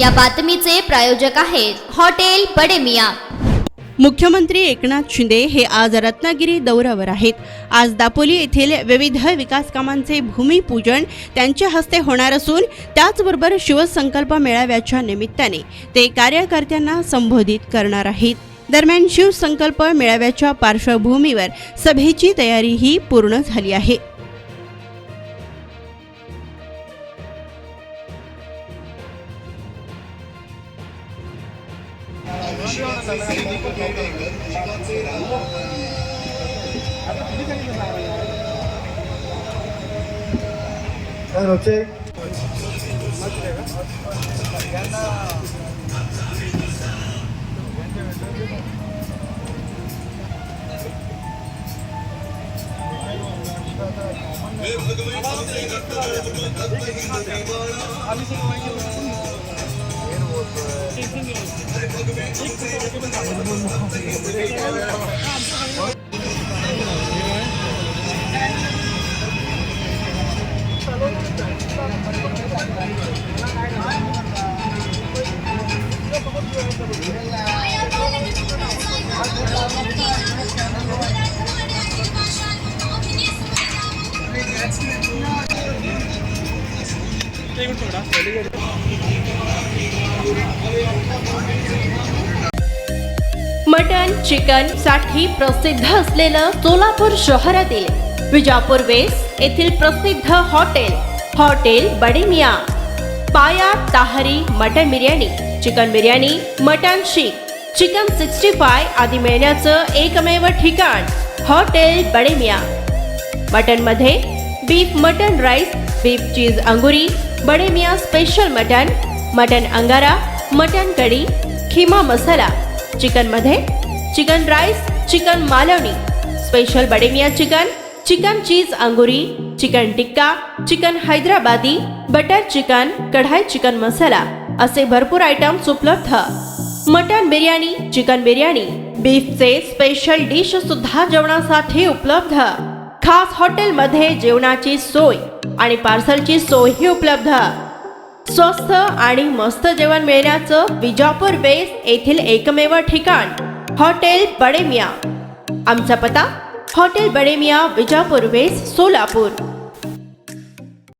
या बातमीचे प्रायोजक आहेत हॉटेल बडे मियां। मुख्यमंत्री एकनाथ शिंदे हे आज रत्नागिरी दौऱ्यावर आहेत। आज दापोली येथील विविध विकास कामांचे भूमिपूजन त्यांच्या हस्ते होणार असून त्याचबरोबर शिवसंकल्प मेळाव्याच्या निमित्ताने ते कार्यकर्त्यांना संबोधित करणार आहेत। दरम्यान शिवसंकल्प मेळाव्याच्या पार्श्वभूमीवर सभेची तयारीही पूर्ण झाली आहे। मटन चिकन साठी प्रसिद्ध असलेलं सोलापूर शहरातील विजापूर वेस्ट येथील प्रसिद्ध हॉटेल बडे मियां। पाया ताहरी mutton biryani, chicken biryani, mutton शीख, चिकन 65 आदी मिळण्याचं एकमेव ठिकाण हॉटेल बडे मियां। मटन मध्ये beef mutton rice, beef cheese अंगुरी, बडे मियां स्पेशल मटन अंगारा, मटन कढी, खीमा मसाला। चिकन मध्ये chicken rice, chicken Malvani, special Bade Miyan chicken cheese अंगुरी, chicken tikka, chicken Hyderabadi, butter chicken, kadai chicken masala असे भरपूर आयटम्स उपलब्ध। मटन बिर्याणी, चिकन बिर्याणी, बीफचे स्पेशल डिश सुद्धा जेवणासाठी उपलब्ध। खास हॉटेलमध्ये जेवणाची सोय आणि पार्सलची सोयही उपलब्ध। स्वस्त आणि मस्त जेवण मिळण्याचं विजापूर वेस्ट येथील एकमेव ठिकाण हॉटेल बडे मियां। आमचा पत्ता हॉटेल बडे मियां, विजापूर वेस्ट, सोलापूर।